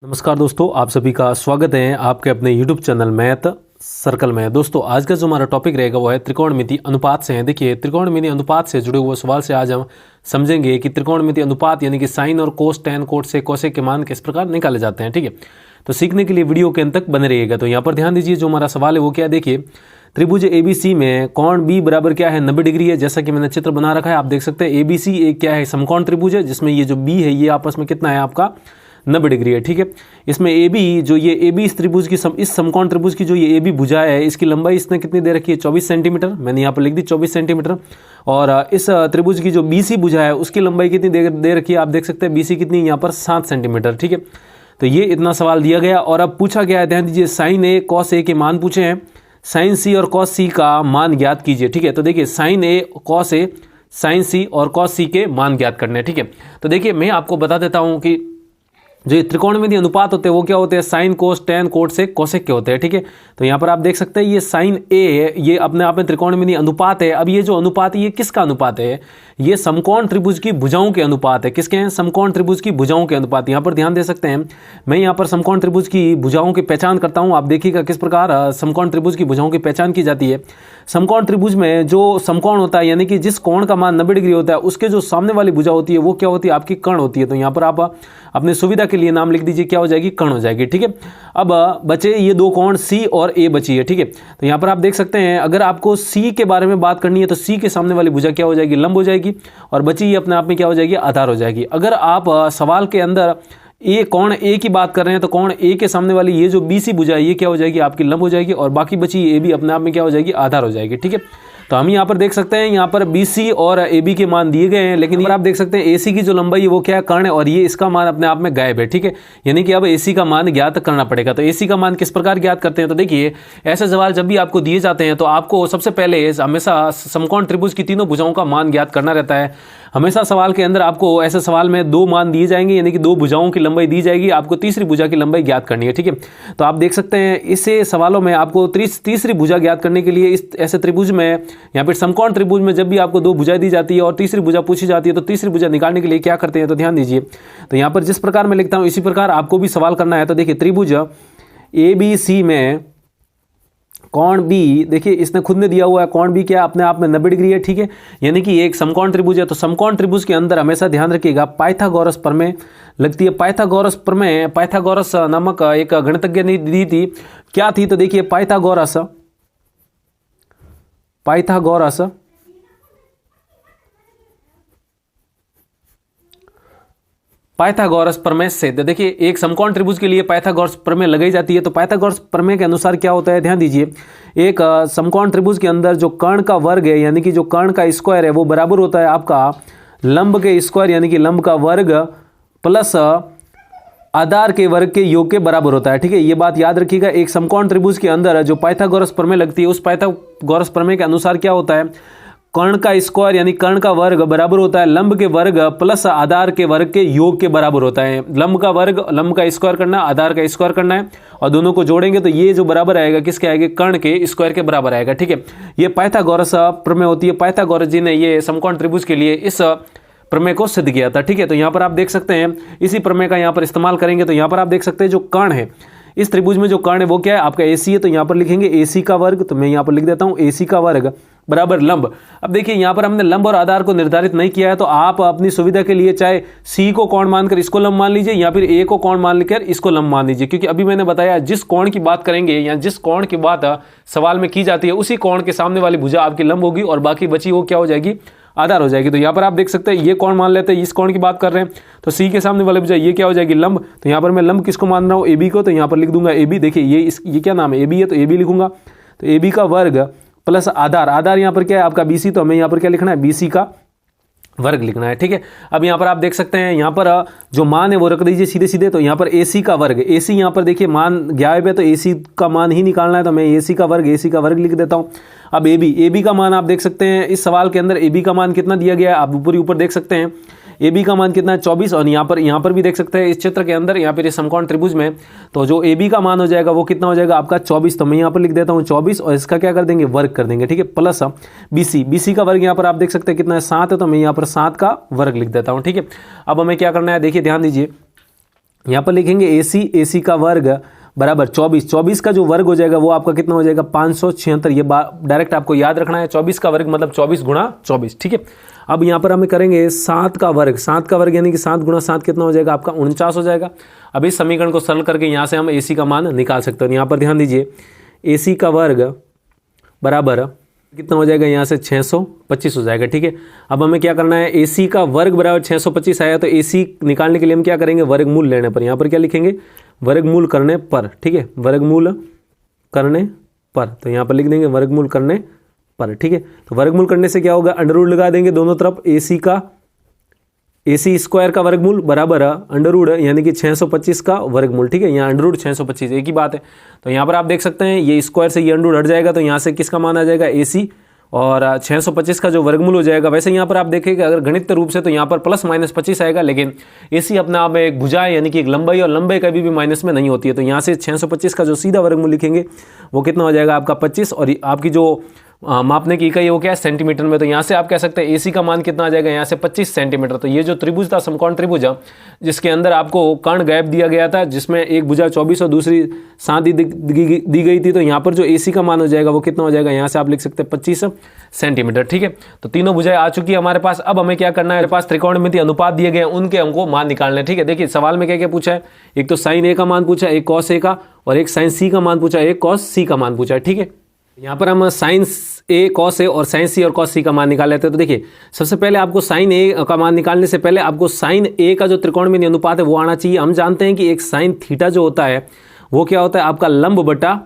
नमस्कार दोस्तों, आप सभी का स्वागत है आपके अपने YouTube चैनल मैथ सर्कल में। दोस्तों आज का जो हमारा टॉपिक रहेगा वो है त्रिकोणमिति अनुपात से है। देखिए त्रिकोणमिति अनुपात से जुड़े हुए सवाल से आज हम समझेंगे कि त्रिकोणमिति अनुपात यानी कि साइन और कोस, टैन, कोट से कोसेक के मान किस प्रकार निकाले जाते हैं। ठीक है, तो सीखने के लिए वीडियो के अंत तक बने रहिएगा। तो यहाँ पर ध्यान दीजिए, जो हमारा सवाल है वो क्या है। देखिए त्रिभुज ABC में कोण B बराबर क्या है 90 डिग्री है। जैसा कि मैंने चित्र बना रखा है, आप देख सकते हैं ABC एक क्या है समकोण त्रिभुज है, जिसमें ये जो B है ये आपस में कितना है आपका 90 डिग्री है। ठीक है, इसमें AB जो ये AB इस त्रिभुज की इस समकोण त्रिभुज की जो ये AB भुजा है, इसकी लंबाई इसने कितनी दे रखी है 24 सेंटीमीटर। मैंने यहाँ पर लिख दी 24 सेंटीमीटर। और इस त्रिभुज की जो BC भुजा है उसकी लंबाई कितनी दे रखी है, आप देख सकते हैं BC कितनी यहाँ पर 7 सेंटीमीटर। ठीक है, तो ये इतना सवाल दिया गया। और अब पूछा गया है, ध्यान दीजिए, साइन A कॉस A के मान पूछे हैं। साइन C और कॉस C का मान ज्ञात कीजिए। ठीक है, तो देखिए sine A cos A, sine C और कॉस C के मान ज्ञात करने हैं। ठीक है, तो देखिए मैं आपको बता देता हूँ कि जो ये त्रिकोणमिति अनुपात होते हैं वो क्या होते हैं, साइन, कोस, टैन, कोट से कोसेक के होते हैं। ठीक है, तो यहाँ पर आप देख सकते हैं ये साइन A ये अपने आप में त्रिकोणमिति अनुपात है। अब ये जो अनुपात है ये किसका अनुपात है, ये समकोण त्रिभुज की भुजाओं के अनुपात है। किसके हैं, समकोण त्रिभुज की भुजाओं के अनुपात। यहाँ पर ध्यान दे सकते हैं, मैं यहाँ पर समकोण त्रिभुज की भुजाओं की पहचान करता हूँ। आप देखिएगा किस प्रकार समकोण त्रिभुज की भुजाओं की पहचान की जाती है। समकोण त्रिभुज में जो समकोण होता है यानी कि जिस कोण का मान 90 डिग्री होता है उसके जो सामने वाली भुजा होती है वो क्या होती है, आपकी कर्ण होती है। तो यहाँ पर आप अपने सुविधा के लिए नाम लिख दीजिए, क्या हो जाएगी, कर्ण हो जाएगी। ठीक है, अब बचे ये दो कोण C और A बची है। ठीक है, तो यहाँ पर आप देख सकते हैं, अगर आपको C के बारे में बात करनी है तो C के सामने वाली भुजा क्या हो जाएगी, लंब हो जाएगी, और बची ये अपने आप में क्या हो जाएगी, आधार हो जाएगी। अगर आप सवाल के अंदर कोण A की बात कर रहे हैं तो कोण A के सामने वाली ये जो BC भुजा है ये क्या हो जाएगी, आपकी लंब हो जाएगी, और बाकी बची A भी अपने आप में क्या हो जाएगी, आधार हो जाएगी। ठीक है, तो हम यहाँ पर देख सकते हैं, यहाँ पर BC और AB के मान दिए गए हैं, लेकिन आप देख सकते हैं AC की जो लंबाई है वो क्या है, कर्ण है, और ये इसका मान अपने आप में गायब है। ठीक है, यानी कि अब AC का मान ज्ञात करना पड़ेगा। तो AC का मान किस प्रकार ज्ञात करते हैं, तो देखिए ऐसे सवाल जब भी आपको दिए जाते हैं तो आपको सबसे पहले हमेशा समकोण त्रिभुज की तीनों भुजाओं का मान ज्ञात करना रहता है। हमेशा सवाल के अंदर आपको ऐसे सवाल में दो मान दिए जाएंगे, यानी कि दो भुजाओं की लंबाई दी जाएगी, आपको तीसरी भुजा की लंबाई ज्ञात करनी है। ठीक है, तो आप देख सकते हैं इसे सवालों में आपको तीसरी भुजा ज्ञात करने के लिए इस ऐसे त्रिभुज में, यहाँ पर समकोण त्रिभुज में जब भी आपको दो भुजाएं दी जाती है और तीसरी भुजा पूछी जाती है तो तीसरी भुजा निकालने के लिए क्या करते हैं, तो ध्यान दीजिए, तो यहाँ पर जिस प्रकार मैं लिखता हूँ इसी प्रकार आपको भी सवाल करना है। तो देखिए त्रिभुज ABC में कोण B, देखिए इसने खुद ने दिया हुआ है कोण B क्या अपने आप में 90 डिग्री है। ठीक है, यानी कि एक समकोण त्रिभुज है, तो समकोण त्रिभुज के अंदर हमेशा ध्यान रखिएगा पाइथागोरस प्रमेय लगती है। पाइथागोरस प्रमेय, पाइथागोरस नामक एक गणितज्ञ ने दी थी, क्या थी, तो देखिए पाइथागोरस प्रमेय से, देखिए एक समकोण त्रिभुज के लिए पाइथागोरस प्रमेय लगाई जाती है। तो पाइथागोरस प्रमेय के अनुसार क्या होता है, ध्यान दीजिए, एक समकोण त्रिभुज के अंदर जो कर्ण का वर्ग है यानी कि जो कर्ण का स्क्वायर है वो बराबर होता है आपका लंब के स्क्वायर यानी कि लंब का वर्ग प्लस आधार के वर्ग के योग के बराबर होता है। ठीक है, ये बात याद रखिएगा। एक समकोण त्रिभुज के अंदर जो पाइथागोरस प्रमेय लगती है उस पाइथागोरस प्रमेय के अनुसार क्या होता है, कर्ण का स्क्वायर यानी कर्ण का वर्ग बराबर होता है लंब के वर्ग प्लस आधार के वर्ग के योग के बराबर होता है। लंब का वर्ग, लंब का स्क्वायर करना, आधार का स्क्वायर करना है, और दोनों को जोड़ेंगे तो ये जो बराबर आएगा किसके आएगा, कर्ण के स्क्वायर के बराबर आएगा। ठीक है, ये पाइथागोरस प्रमेय होती है। पाइथागोरस जी ने ये समकोण त्रिभुज के लिए इस प्रमेय को सिद्ध किया था। ठीक है, तो यहाँ पर आप देख सकते हैं इसी प्रमेय का यहाँ पर इस्तेमाल करेंगे। तो यहाँ पर आप देख सकते हैं जो कर्ण है इस त्रिभुज में, जो कर्ण है वो क्या है, आपका AC है, तो यहाँ पर लिखेंगे AC का वर्ग, तो मैं यहाँ पर लिख देता हूँ AC का वर्ग बराबर लंब। अब देखिए यहाँ पर हमने लंब और आधार को निर्धारित नहीं किया है, तो आप अपनी सुविधा के लिए चाहे C को कोण मानकर इसको लंब मान लीजिए या फिर A को कोण मान लेकर इसको लंब मान लीजिए, क्योंकि अभी मैंने बताया जिस कोण की बात करेंगे या जिस कोण की बात सवाल में की जाती है उसी कोण के सामने वाली भुजा आपकी लंब होगी और बाकी बची वो क्या हो जाएगी, आधार हो जाएगी। तो यहाँ पर आप देख सकते हैं ये कोण मान लेते हैं, इस कोण की बात कर रहे हैं, तो C के सामने वाले भुजा ये क्या हो जाएगी, लंब। तो यहाँ पर मैं लंब किसको मान रहा हूँ, AB को, तो यहाँ पर लिख दूंगा AB। देखिए ये क्या नाम है, AB है, तो AB लिखूंगा। तो AB का वर्ग प्लस आधार, आधार यहाँ पर क्या है आपका BC, तो हमें यहाँ पर क्या लिखना है, BC का वर्ग लिखना है। ठीक है, अब यहाँ पर आप देख सकते हैं यहाँ पर जो मान है वो रख दीजिए सीधे सीधे। तो यहाँ पर AC का वर्ग, AC यहाँ पर देखिए मान गायब है तो AC का मान ही निकालना है, तो मैं AC का वर्ग लिख देता हूँ। अब AB का मान आप देख सकते हैं इस सवाल के अंदर AB का मान कितना दिया गया है, आप ऊपर देख सकते हैं AB का मान कितना है 24, और यहाँ पर भी देख सकते हैं इस चित्र के अंदर, यहाँ पर इस समकोण त्रिभुज में, तो जो AB का मान हो जाएगा वो कितना हो जाएगा आपका 24। तो मैं यहाँ पर लिख देता हूँ 24, और इसका क्या कर देंगे, वर्ग कर देंगे। ठीक है, प्लस BC का वर्ग यहाँ पर आप देख सकते हैं कितना है 7 है, तो मैं यहाँ पर 7 का वर्ग लिख देता हूँ। ठीक है, अब हमें क्या करना है, देखिए ध्यान दीजिए, यहाँ पर लिखेंगे ए सी का वर्ग बराबर 24 का जो वर्ग हो जाएगा वो आपका कितना हो जाएगा 576। ये डायरेक्ट आपको याद रखना है, 24 का वर्ग मतलब 24 गुणा 24, ठीक है। अब यहाँ पर हमें करेंगे 7 का वर्ग यानी कि 7 गुणा 7 कितना हो जाएगा आपका 49 हो जाएगा। अब इस समीकरण को सरल करके यहाँ से हम AC का मान निकाल सकते हैं। यहाँ पर ध्यान दीजिए AC का वर्ग बराबर कितना हो जाएगा, यहाँ से 625 हो जाएगा, ठीक है। अब हमें क्या करना है, AC का वर्ग बराबर 625 आया तो AC निकालने के लिए हम क्या करेंगे, वर्गमूल लेने पर। यहाँ पर क्या लिखेंगे, वर्गमूल करने पर, ठीक है, वर्गमूल करने पर। तो यहाँ पर लिख देंगे वर्गमूल करने पर, ठीक है। तो वर्गमूल करने से क्या होगा, अंडर रूट लगा देंगे दोनों तरफ। AC स्क्वायर का वर्गमूल बराबर अंडर रूट यानी कि 625 का वर्गमूल, ठीक है। यहाँ अंडर रूट 625 एक ही बात है। तो यहाँ पर आप देख सकते हैं ये स्क्वायर से ये अंडर रूट हट जाएगा तो यहाँ से किसका मान आ जाएगा AC, और 625 का जो वर्गमूल हो जाएगा। वैसे यहाँ पर आप देखेंगे अगर गणित रूप से तो यहाँ पर प्लस माइनस 25 आएगा, लेकिन AC अपने आप में एक भुजा है यानी कि एक लंबाई, और लंबाई कभी भी माइनस में नहीं होती है। तो यहाँ से 625 का जो सीधा वर्गमूल लिखेंगे वो कितना हो जाएगा आपका 25, और आपकी जो मापने की इकाई वो क्या है, सेंटीमीटर में। तो यहाँ से आप कह सकते हैं AC का मान कितना आ जाएगा, यहाँ से 25 सेंटीमीटर। तो ये जो त्रिभुज था, समकोण त्रिभुज, जिसके अंदर आपको कर्ण गैप दिया गया था, जिसमें एक भुजा 24 और दूसरी 7 दी गई थी, तो यहाँ पर जो AC का मान हो जाएगा वो कितना हो जाएगा, यहाँ से आप लिख सकते हैं 25 सेंटीमीटर, ठीक है। तो तीनों भुजाएं आ चुकी है हमारे पास। अब हमें क्या करना है, हमारे पास त्रिकोणमितीय अनुपात दिए गए हैं, उनके हमको मान निकालने, ठीक है। देखिए सवाल में क्या क्या पूछा है, एक तो साइन A का मान पूछा, एक कॉस A का, और एक साइन C का मान पूछा, एक कॉस C का मान पूछा है, ठीक है। यहाँ पर हम साइन A कॉस A और साइन C और कॉस C का मान निकाल लेते हैं। तो देखिए सबसे पहले आपको साइन A का मान निकालने से पहले आपको साइन A का जो त्रिकोणमितीय अनुपात है वो आना चाहिए। हम जानते हैं कि एक साइन थीटा जो होता है वो क्या होता है, आपका लंब बटा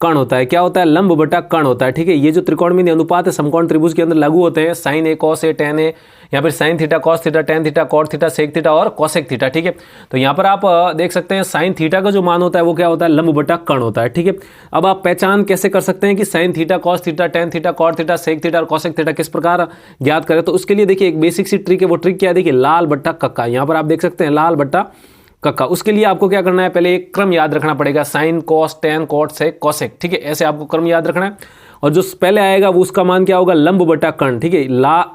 कर्ण होता है। क्या होता है, लंब बटा कर्ण होता है, ठीक है। ये जो त्रिकोणमितीय अनुपात है समकोण त्रिभुज के अंदर लागू होते हैं, sine A cos A tan A, यहाँ पर sine theta cos theta tan theta cot theta sec theta और कॉसेक थीटा, ठीक है। तो यहाँ पर आप देख सकते हैं साइन थीटा का जो मान होता है वो क्या होता है, लंब बटा कर्ण होता है, ठीक है। अब आप पहचान कैसे कर सकते हैं कि sine theta cos theta tan theta cot theta sec theta और कॉसेक थीटा किस प्रकार ज्ञात करें। तो उसके लिए देखिए एक बेसिक सी ट्रिक है, वो ट्रिक क्या है, देखिए लाल बट्टा कक्का। यहाँ पर आप देख सकते हैं लाल बट्टा कक्का। उसके लिए आपको क्या करना है, पहले एक क्रम याद रखना पड़ेगा, sine cos tan cot sec cosec, ठीक है। ऐसे आपको क्रम याद रखना है, और जो पहले आएगा वो उसका मान क्या होगा, लंब बटा कर्ण, ठीक है।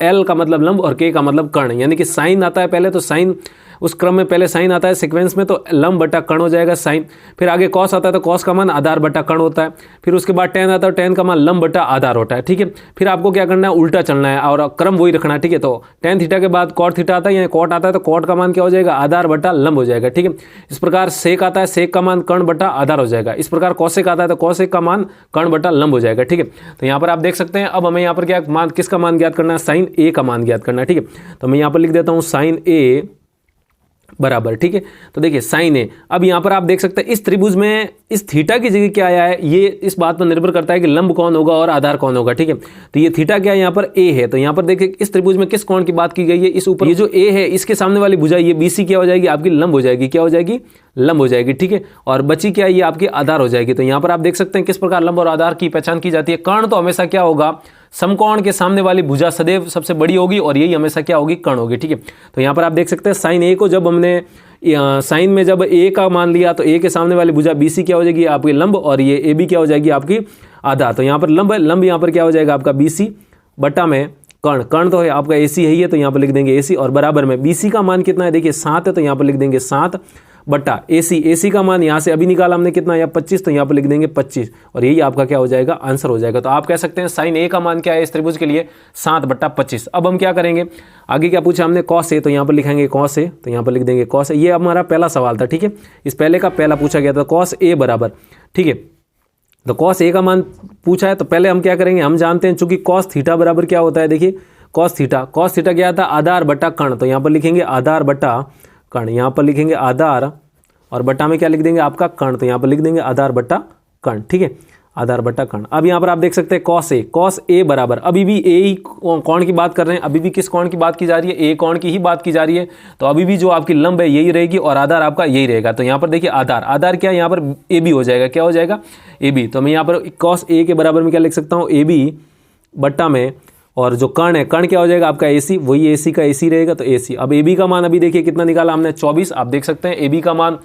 L का मतलब लंब और K का मतलब कर्ण, यानी कि साइन आता है पहले तो साइन, उस क्रम में पहले साइन आता है सीक्वेंस में, तो लंब बटा कर्ण हो जाएगा साइन। फिर आगे कॉस आता है तो कॉस का मान आधार बटा कर्ण होता है। फिर उसके बाद टेन आता है, टेन का मान लंब बटा आधार होता है, ठीक है। फिर आपको क्या करना है, उल्टा चलना है और क्रम वही रखना है, ठीक है। तो टेन थीटा के बाद कॉट थीटा आता है, या कॉट आता है तो कॉट का मान क्या हो जाएगा, आधार बटा लंब हो जाएगा, ठीक है। इस प्रकार सेक आता है, सेक का मान कर्ण बटा आधार हो जाएगा। इस प्रकार कॉसेक आता है तो कॉसेक का मान कर्ण बटा लंब हो जाएगा, ठीक है। तो यहाँ पर आप देख सकते हैं। अब हमें यहाँ पर क्या मान, किसका मान ज्ञात करना है, साइन A का मान ज्ञात करना है, ठीक है। तो मैं यहाँ पर लिख देता हूँ साइन A बराबर, ठीक है। तो देखिए साइन A, अब यहाँ पर आप देख सकते हैं इस त्रिभुज में इस थीटा की जगह क्या आया है, ये इस बात पर निर्भर करता है कि लंब कौन होगा और आधार कौन होगा, ठीक है। तो ये थीटा क्या है, यहाँ पर A है। तो यहाँ पर देखिए इस त्रिभुज में किस कोण की बात की गई है, इस ऊपर ये जो A है इसके सामने वाली भुजा ये BC क्या हो जाएगी, आपकी लंब हो जाएगी, क्या हो जाएगी, लंब हो जाएगी, ठीक है। और बची क्या है, ये आपकी आधार हो जाएगी। तो यहाँ पर आप देख सकते हैं किस प्रकार लंब और आधार की पहचान की जाती है। कर्ण तो हमेशा क्या होगा, समकोण के सामने वाली भुजा सदैव सबसे बड़ी होगी, और यही हमेशा क्या होगी, कर्ण होगी, ठीक है। तो यहाँ पर आप देख सकते हैं साइन A को जब हमने साइन में जब A का मान लिया तो A के सामने वाली भुजा BC क्या हो जाएगी, आपकी लंब, और ये AB क्या हो जाएगी, आपकी आधार। तो यहाँ पर लंब यहाँ पर क्या हो जाएगा आपका BC बटा में कर्ण, कर्ण तो है आपका AC है, तो यहाँ पर लिख देंगे AC, और बराबर में BC का मान कितना है, देखिए 7 है, तो यहाँ पर लिख देंगे 7 बटा AC का मान यहाँ से अभी निकाला हमने कितना, या 25, तो यहाँ पर लिख देंगे 25, और यही आपका क्या हो जाएगा, आंसर हो जाएगा। तो आप कह सकते हैं साइन A का मान क्या है इस त्रिभुज के लिए, 7 बटा 25। अब हम क्या करेंगे, आगे क्या पूछा हमने, कॉस A, तो यहाँ पर लिखेंगे कॉस A, तो यहाँ पर लिख देंगे कॉस A। ये हमारा पहला सवाल था, ठीक है। इस पहले का पहला पूछा गया था कॉस A बराबर, ठीक है। तो कॉस A का मान पूछा है तो पहले हम क्या करेंगे, हम जानते हैं चूंकि कॉस थीटा बराबर क्या होता है, देखिए कॉस थीटा क्या था, आधार बटा कर्ण। तो यहाँ पर लिखेंगे आधार बटा कर्ण, यहाँ पर लिखेंगे आधार, और बटा में क्या लिख देंगे आपका कर्ण, तो यहाँ पर लिख देंगे आधार बटा कर्ण, ठीक है, आधार बटा कर्ण। अब यहाँ पर आप देख सकते हैं कॉस A बराबर, अभी भी A ही कोण की बात कर रहे हैं, अभी भी किस कोण की बात की जा रही है, A कोण की ही बात की जा रही है। तो अभी भी जो आपकी लंब है यही रहेगी और आधार आपका यही रहेगा। तो यहाँ पर देखिए आधार क्या है, यहाँ पर AB हो जाएगा, क्या हो जाएगा, AB। तो मैं यहाँ पर कॉस A के बराबर में क्या लिख सकता हूँ, AB बट्टा में, और जो कर्ण है, कर्ण क्या हो जाएगा आपका AC, वही AC का AC रहेगा, तो AC। अब AB का मान अभी देखिए कितना निकाला हमने, 24, आप देख सकते हैं AB का मान।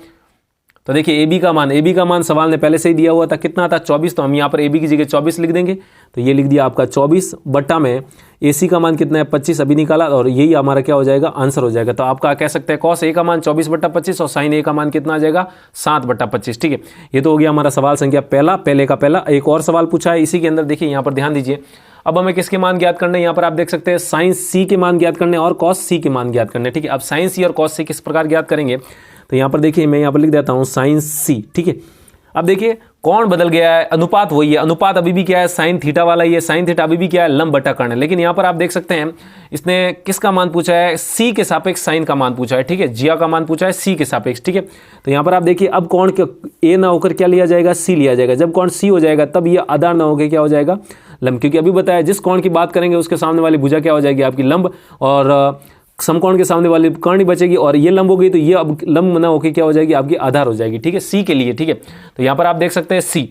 तो देखिए ए बी का मान सवाल ने पहले से ही दिया हुआ था, कितना था 24, तो हम यहाँ पर ए बी की जगह 24 लिख देंगे। तो ये लिख दिया आपका 24 बट्टा में ए सी का मान कितना है 25 अभी निकाला, और यही हमारा क्या हो जाएगा आंसर हो जाएगा। तो आपका कह सकते हैं कॉस ए का मान 24/25 और साइन ए का मान कितना आ जाएगा 7/25। ठीक है, ये तो हो गया हमारा सवाल संख्या पहला, पहले का पहला। एक और सवाल पूछा है इसी के अंदर, देखिए यहाँ पर ध्यान दीजिए। अब हमें किसके मान ज्ञात करने हैं, यहाँ पर आप देख सकते हैं साइन सी के मान ज्ञात करने और कॉस सी के मान ज्ञात करने। ठीक है, अब साइन सी और कॉस सी किस प्रकार ज्ञात करेंगे, तो यहाँ पर देखिए मैं यहाँ पर लिख देता हूँ साइन सी। ठीक है, अब देखिए कौन बदल गया है, अनुपात वही है, अनुपात अभी भी क्या है साइन थीटा वाला ही है, साइन थीटा अभी भी क्या है लंब बटा कर्ण है। लेकिन यहाँ पर आप देख सकते हैं इसने किसका मान पूछा है, सी के सापेक्ष साइन का मान पूछा है। ठीक है, जिया का मान पूछा है सी के सापेक्ष। ठीक है, तो यहाँ पर आप देखिए अब कौन ए ना होकर क्या लिया जाएगा, सी लिया जाएगा। जब कौन सी हो जाएगा तब ये आधार ना होकर क्या हो जाएगा लंब, क्योंकि अभी बताया जिस कौन की बात करेंगे उसके सामने वाली भुजा क्या हो जाएगी आपकी लंब, और समकोण के सामने वाली कर्ण ही बचेगी, और ये लंब हो गई तो ये अब लंब ना होकर क्या हो जाएगी आपकी आधार हो जाएगी। ठीक है, सी के लिए। ठीक है, तो यहाँ पर आप देख सकते हैं सी,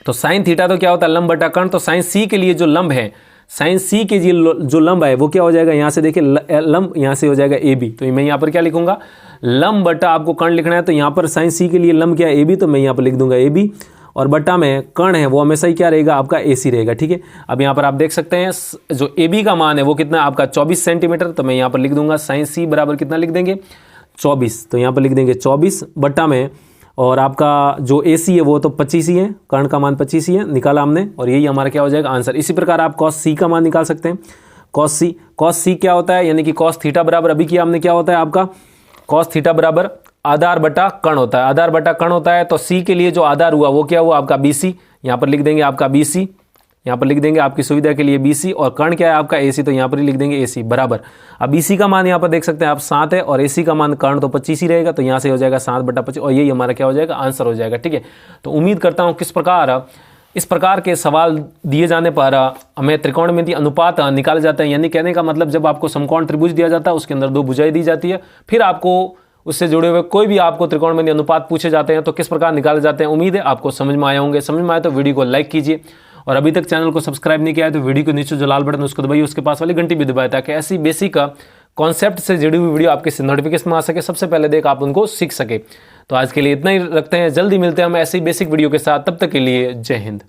तो साइन थीटा तो क्या होता है लंब बटा कर्ण, तो साइन सी के लिए जो लंब है, साइन सी के जो लंब है वो क्या हो जाएगा, यहाँ से देखिए लंब यहाँ से हो जाएगा ए बी। तो मैं यहाँ पर क्या लिखूंगा लंब बटा, आपको कर्ण लिखना है तो यहाँ पर साइन सी के लिए लंब क्या है ए बी, तो मैं यहाँ पर लिख दूंगा ए बी, और बट्टा में कर्ण है वो हमेशा ही क्या रहेगा आपका ए सी रहेगा। ठीक है, अब यहाँ पर आप देख सकते हैं जो ए बी का मान है वो कितना आपका 24 सेंटीमीटर, तो मैं यहाँ पर लिख दूंगा साइन सी बराबर कितना लिख देंगे 24, तो यहाँ पर लिख देंगे 24 बट्टा में, और आपका जो ए सी है वो तो 25 ही है, कर्ण का मान 25 ही है, निकाला हमने, और यही हमारा क्या हो जाएगा आंसर। इसी प्रकार आप कॉस सी का मान निकाल सकते हैं। कॉस सी क्या होता है, यानी कि कॉस थीटा बराबर अभी किया हमने क्या होता है आपका कॉस थीटा बराबर आधार बटा कर्ण होता है, आधार बटा कर्ण होता है। तो सी के लिए जो आधार हुआ वो क्या हुआ आपका BC, यहाँ पर लिख देंगे आपका BC, यहाँ पर लिख देंगे आपकी सुविधा के लिए BC, और कर्ण क्या है आपका AC, तो यहाँ पर ही लिख देंगे AC बराबर। अब BC का मान यहाँ पर देख सकते हैं आप 7 है, और AC का मान कर्ण तो 25 ही रहेगा, तो यहाँ से हो जाएगा 7/25, और यही हमारा क्या हो जाएगा आंसर हो जाएगा। ठीक है, तो उम्मीद करता हूँ इस प्रकार के सवाल दिए जाने पर हमें त्रिकोणमिति अनुपात निकाले जाते हैं। यानी कहने का मतलब जब आपको समकोण त्रिभुज दिया जाता है उसके अंदर 2 भुजाएं दी जाती है, फिर आपको उससे जुड़े हुए कोई भी आपको त्रिकोणमिति अनुपात पूछे जाते हैं तो किस प्रकार निकाले जाते हैं। उम्मीद है आपको समझ में आए होंगे। समझ में आए तो वीडियो को लाइक कीजिए, और अभी तक चैनल को सब्सक्राइब नहीं किया है तो वीडियो के नीचे जो लाल बटन उसको दबाइए, उसके पास वाली घंटी भी दबाए, ताकि ऐसी बेसिक कॉन्सेप्ट से जुड़ी हुई वीडियो आपके नोटिफिकेशन में आ सके, सबसे पहले देख आप उनको सीख सके। तो आज के लिए इतना ही रखते हैं, जल्दी मिलते हैं हम ऐसी बेसिक वीडियो के साथ, तब तक के लिए जय हिंद।